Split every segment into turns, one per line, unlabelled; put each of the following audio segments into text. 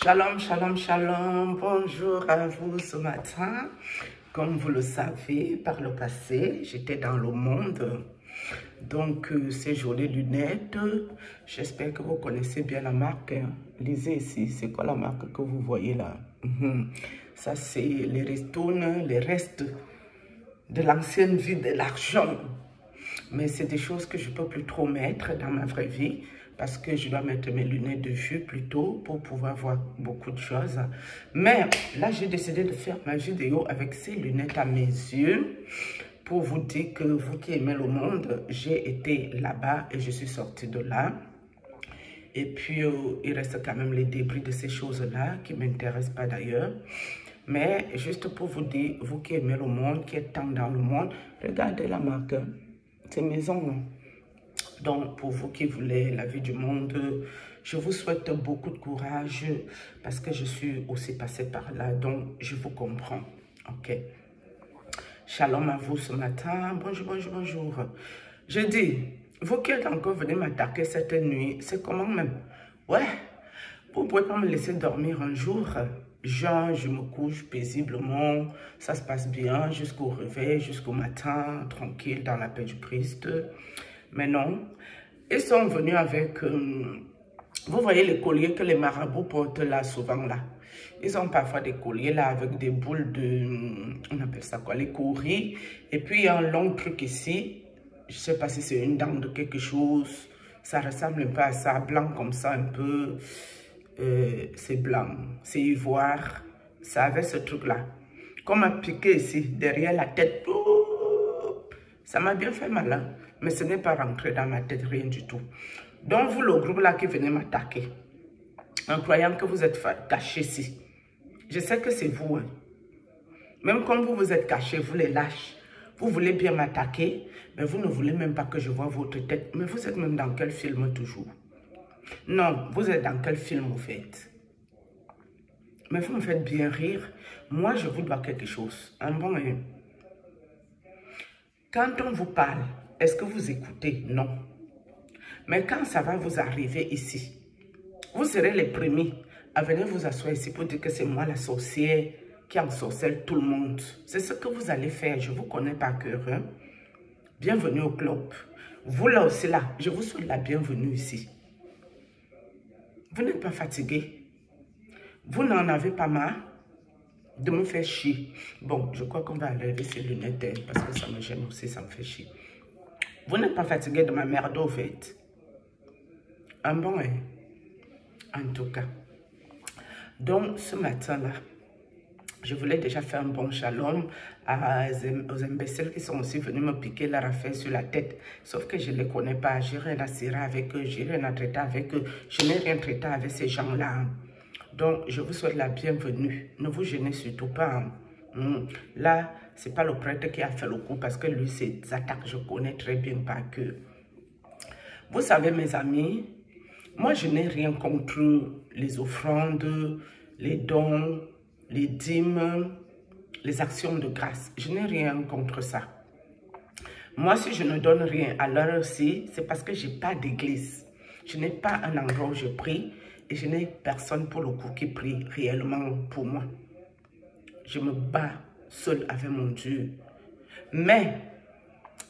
Shalom, shalom, shalom. Bonjour à vous ce matin. Comme vous le savez, par le passé, j'étais dans le monde. Donc, ces jolies lunettes, j'espère que vous connaissez bien la marque. Lisez ici, c'est quoi la marque que vous voyez là? Ça, c'est les ristournes, les restes de l'ancienne vie de l'argent. Mais c'est des choses que je ne peux plus trop mettre dans ma vraie vie parce que je dois mettre mes lunettes de vue plutôt pour pouvoir voir beaucoup de choses. Mais là, j'ai décidé de faire ma vidéo avec ces lunettes à mes yeux pour vous dire que vous qui aimez le monde, j'ai été là-bas et je suis sortie de là. Et puis, il reste quand même les débris de ces choses-là qui ne m'intéressent pas d'ailleurs. Mais juste pour vous dire, vous qui aimez le monde, qui êtes tant dans le monde, regardez la marque. C'est maison. Donc, pour vous qui voulez la vie du monde, je vous souhaite beaucoup de courage parce que je suis aussi passée par là. Donc, je vous comprends. OK. Shalom à vous ce matin. Bonjour, bonjour, bonjour. Je dis, vous qui êtes encore venus m'attaquer cette nuit, c'est comment même? Ouais, vous ne pouvez pas me laisser dormir un jour. Genre, je me couche paisiblement, ça se passe bien jusqu'au réveil, jusqu'au matin, tranquille dans la paix du Christ. Mais non, ils sont venus avec, vous voyez les colliers que les marabouts portent là, souvent là. Ils ont parfois des colliers là avec des boules de, on appelle ça quoi, les courries. Et puis il y a un long truc ici, je ne sais pas si c'est une dent de quelque chose, ça ressemble un peu à ça, blanc comme ça un peu. C'est blanc, c'est ivoire, ça avait ce truc-là. Comme m'a piqué ici, derrière la tête, ça m'a bien fait mal, hein? Mais ce n'est pas rentré dans ma tête, rien du tout. Donc vous, le groupe là qui venait m'attaquer, en croyant que vous êtes cachés ici, je sais que c'est vous, hein? Même quand vous vous êtes cachés, vous les lâches, vous voulez bien m'attaquer, mais vous ne voulez même pas que je voie votre tête. Mais vous êtes même dans quel film toujours? Non, vous êtes dans quel film vous faites? Mais vous me faites bien rire. Moi, je vous dois quelque chose. Un bon, hein? Quand on vous parle, est-ce que vous écoutez? Non. Mais quand ça va vous arriver ici, vous serez les premiers à venir vous asseoir ici pour dire que c'est moi la sorcière qui ensorcelle tout le monde. C'est ce que vous allez faire. Je vous connais par cœur, hein? Bienvenue au club. Vous là aussi là, je vous souhaite la bienvenue ici. Vous n'êtes pas fatigué? Vous n'en avez pas marre de me faire chier? Bon, je crois qu'on va enlever ces lunettes parce que ça me gêne aussi, ça me fait chier. Vous n'êtes pas fatigué de ma merde au fait? Un bon, hein? En tout cas. Donc, ce matin-là, je voulais déjà faire un bon shalom aux imbéciles qui sont aussi venus me piquer leur affaire sur la tête. Sauf que je ne les connais pas. J'ai rien à cirer avec eux. J'ai rien à traiter avec eux. Je n'ai rien traité avec ces gens-là. Donc, je vous souhaite la bienvenue. Ne vous gênez surtout pas. Là, ce n'est pas le prêtre qui a fait le coup parce que lui, ses attaques, je connais très bien par cœur. Vous savez, mes amis, moi, je n'ai rien contre les offrandes, les dons, les dîmes, les actions de grâce. Je n'ai rien contre ça. Moi, si je ne donne rien à l'heure aussi, c'est parce que je n'ai pas d'église. Je n'ai pas un endroit où je prie et je n'ai personne pour le coup qui prie réellement pour moi. Je me bats seule avec mon Dieu. Mais,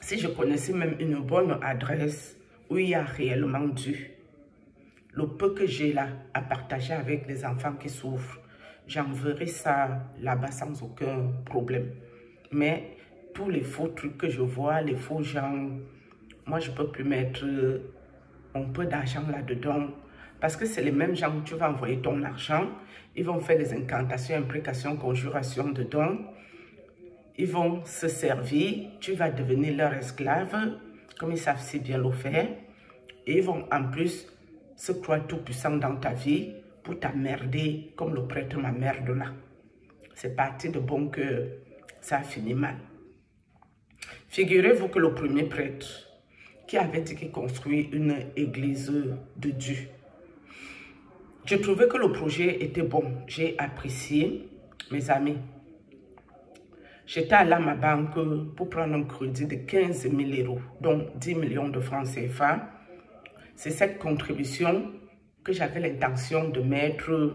si je connaissais même une bonne adresse où il y a réellement Dieu, le peu que j'ai là à partager avec les enfants qui souffrent, j'enverrai ça là-bas sans aucun problème. Mais tous les faux trucs que je vois, les faux gens, moi je ne peux plus mettre un peu d'argent là-dedans. Parce que c'est les mêmes gens où tu vas envoyer ton argent. Ils vont faire des incantations, imprécations, conjurations dedans. Ils vont se servir. Tu vas devenir leur esclave, comme ils savent si bien le faire. Et ils vont en plus se croire tout puissant dans ta vie pour t'emmerder comme le prêtre m'emmerde là. C'est parti de bon cœur. Ça a fini mal. Figurez-vous que le premier prêtre qui avait dit qu'il construit une église de Dieu, je trouvais que le projet était bon. J'ai apprécié, mes amis. J'étais allé à ma banque pour prendre un crédit de 15 000 €, donc 10 millions de francs CFA. C'est cette contribution que j'avais l'intention de mettre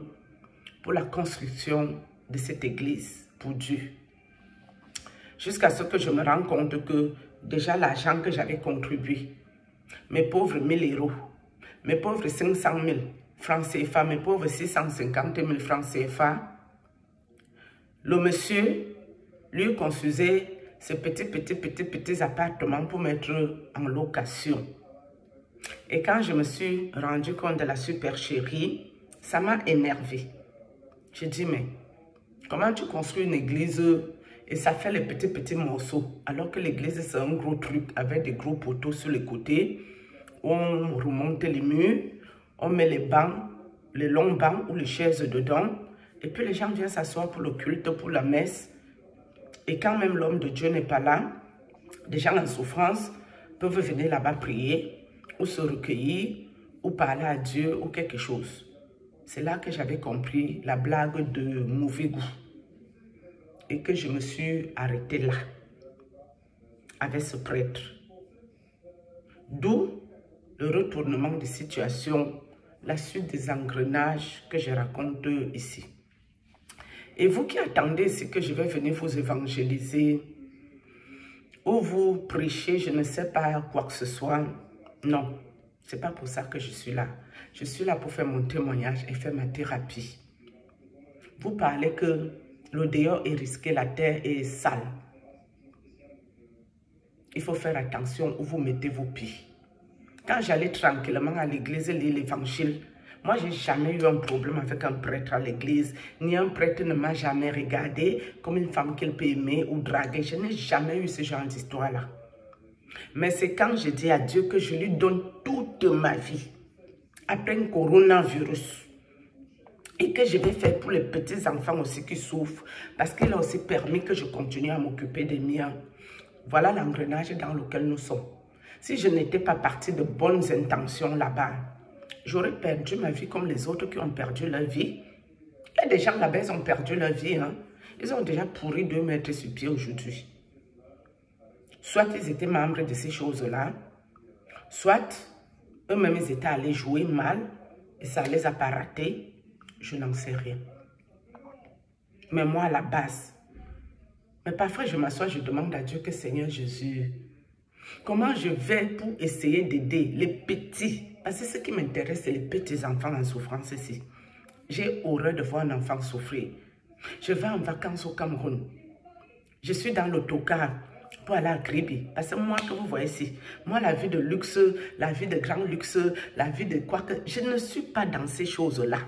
pour la construction de cette église pour Dieu. Jusqu'à ce que je me rende compte que déjà l'argent que j'avais contribué, mes pauvres 1000 €, mes pauvres 500 000 francs CFA, mes pauvres 650 000 francs CFA, le monsieur lui construisait ces petits appartements pour mettre en location. Et quand je me suis rendu compte de la supercherie, ça m'a énervé. J'ai dit, mais comment tu construis une église et ça fait les petits morceaux, alors que l'église c'est un gros truc avec des gros poteaux sur les côtés, où on remonte les murs, on met les bancs, les longs bancs ou les chaises dedans, et puis les gens viennent s'asseoir pour le culte, pour la messe. Et quand même l'homme de Dieu n'est pas là, des gens en souffrance peuvent venir là-bas prier, ou se recueillir, ou parler à Dieu, ou quelque chose. C'est là que j'avais compris la blague de mauvais goût. Et que je me suis arrêtée là, avec ce prêtre. D'où le retournement de situation, la suite des engrenages que je raconte ici. Et vous qui attendez ici que je vais venir vous évangéliser, ou vous prêcher, je ne sais pas quoi que ce soit, non, c'est pas pour ça que je suis là. Je suis là pour faire mon témoignage et faire ma thérapie. Vous parlez que le dehors est risqué, la terre est sale. Il faut faire attention où vous mettez vos pieds. Quand j'allais tranquillement à l'église lire l'évangile, moi, j'ai jamais eu un problème avec un prêtre à l'église, ni un prêtre ne m'a jamais regardé comme une femme qu'il peut aimer ou draguer. Je n'ai jamais eu ce genre d'histoire-là. Mais c'est quand je dis à Dieu que je lui donne toute ma vie, après un coronavirus, et que je vais faire pour les petits-enfants aussi qui souffrent, parce qu'il a aussi permis que je continue à m'occuper des miens. Voilà l'engrenage dans lequel nous sommes. Si je n'étais pas partie de bonnes intentions là-bas, j'aurais perdu ma vie comme les autres qui ont perdu leur vie. Il y a des gens là-bas, ils ont perdu leur vie. Hein? Ils ont déjà pourri 2 mètres sur pied aujourd'hui. Soit ils étaient membres de ces choses-là, soit eux-mêmes ils étaient allés jouer mal et ça les a pas ratés. Je n'en sais rien. Mais moi, à la base, mais parfois je m'assois, je demande à Dieu que Seigneur Jésus, comment je vais pour essayer d'aider les petits? Parce que ce qui m'intéresse, c'est les petits enfants en souffrance ici. J'ai horreur de voir un enfant souffrir. Je vais en vacances au Cameroun. Je suis dans l'autocar pour aller à Kribi. Parce que moi, que vous voyez ici, moi, la vie de luxe, la vie de grand luxe, la vie de quoi que... Je ne suis pas dans ces choses-là.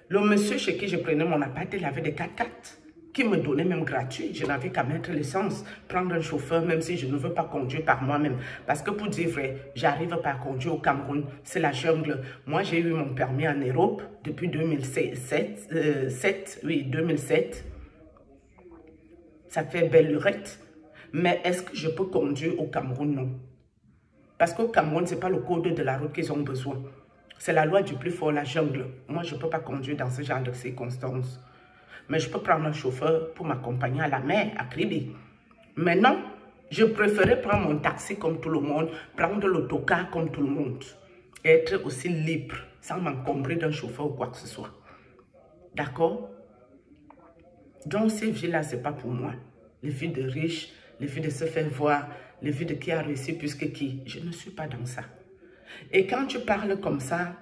Le monsieur chez qui je prenais mon appart, il avait des 4x4 qui me donnait même gratuit. Je n'avais qu'à mettre l'essence, prendre un chauffeur, même si je ne veux pas conduire par moi-même. Parce que pour dire vrai, j'arrive pas à conduire au Cameroun, c'est la jungle. Moi, j'ai eu mon permis en Europe depuis 2007. Ça fait belle lurette. Mais est-ce que je peux conduire au Cameroun? Non. Parce qu'au Cameroun, ce n'est pas le code de la route qu'ils ont besoin. C'est la loi du plus fort, la jungle. Moi, je ne peux pas conduire dans ce genre de circonstances. Mais je peux prendre un chauffeur pour m'accompagner à la mer, à Kribi. Mais non, je préférais prendre mon taxi comme tout le monde, prendre l'autocar comme tout le monde. Et être aussi libre, sans m'encombrer d'un chauffeur ou quoi que ce soit. D'accord? Donc, ces vies-là, ce n'est pas pour moi. Les vies de riches, les vies de se faire voir, les vies de qui a réussi plus que qui. Je ne suis pas dans ça. Et quand tu parles comme ça,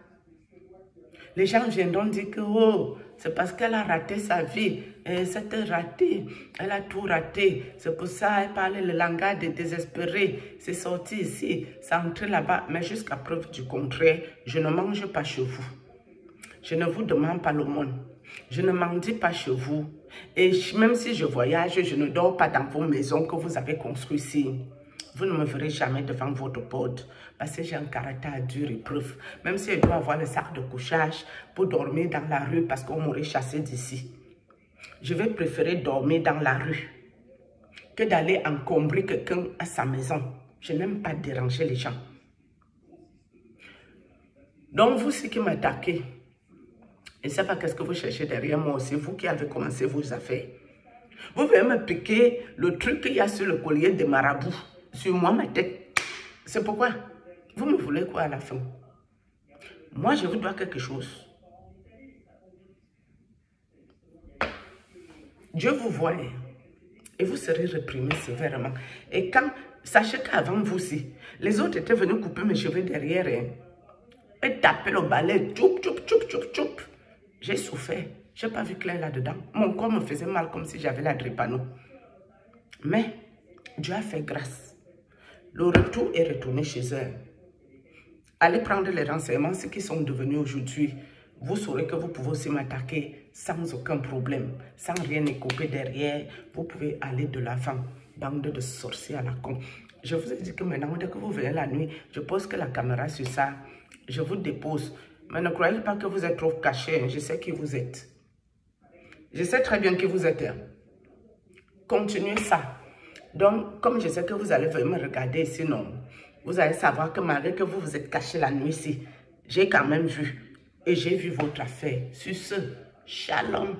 les gens viendront dire que oh, c'est parce qu'elle a raté sa vie. C'était raté. Elle a tout raté. C'est pour ça qu'elle parlait le langage des désespérés. C'est sorti ici, c'est entré là-bas. Mais jusqu'à preuve du contraire, je ne mange pas chez vous. Je ne vous demande pas l'aumône. Je ne mendie pas chez vous. Et même si je voyage, je ne dors pas dans vos maisons que vous avez construites ici. Vous ne me verrez jamais devant votre porte parce que j'ai un caractère dur et preuve. Même si je dois avoir le sac de couchage pour dormir dans la rue parce qu'on m'aurait chassé d'ici. Je vais préférer dormir dans la rue que d'aller encombrer quelqu'un à sa maison. Je n'aime pas déranger les gens. Donc vous, ceux qui m'attaquez, je ne sais pas qu'est-ce que vous cherchez derrière moi aussi, vous qui avez commencé vos affaires. Vous venez me piquer le truc qu'il y a sur le collier de marabout. Sur moi, ma tête. C'est pourquoi vous me voulez quoi à la fin? Moi, je vous dois quelque chose. Dieu vous voit et vous serez réprimé sévèrement. Et quand, sachez qu'avant vous aussi, les autres étaient venus couper mes cheveux derrière et taper le balai, tchoup, tchoup, tchoup, tchoup, tchoup. J'ai souffert, je n'ai pas vu clair là-dedans. Mon corps me faisait mal comme si j'avais la drépano. Mais Dieu a fait grâce. Le retour est retourné chez eux. Allez prendre les renseignements, ceux qui sont devenus aujourd'hui. Vous saurez que vous pouvez aussi m'attaquer sans aucun problème, sans rien écouper derrière. Vous pouvez aller de l'avant. Bande de sorciers à la con. Je vous ai dit que maintenant, dès que vous venez la nuit, je pose que la caméra sur ça. Je vous dépose. Mais ne croyez pas que vous êtes trop caché. Je sais qui vous êtes. Je sais très bien qui vous êtes. Continuez ça. Donc, comme je sais que vous allez venir me regarder ici, non, vous allez savoir que malgré que vous vous êtes caché la nuit ici, j'ai quand même vu. Et j'ai vu votre affaire. Sur ce, shalom.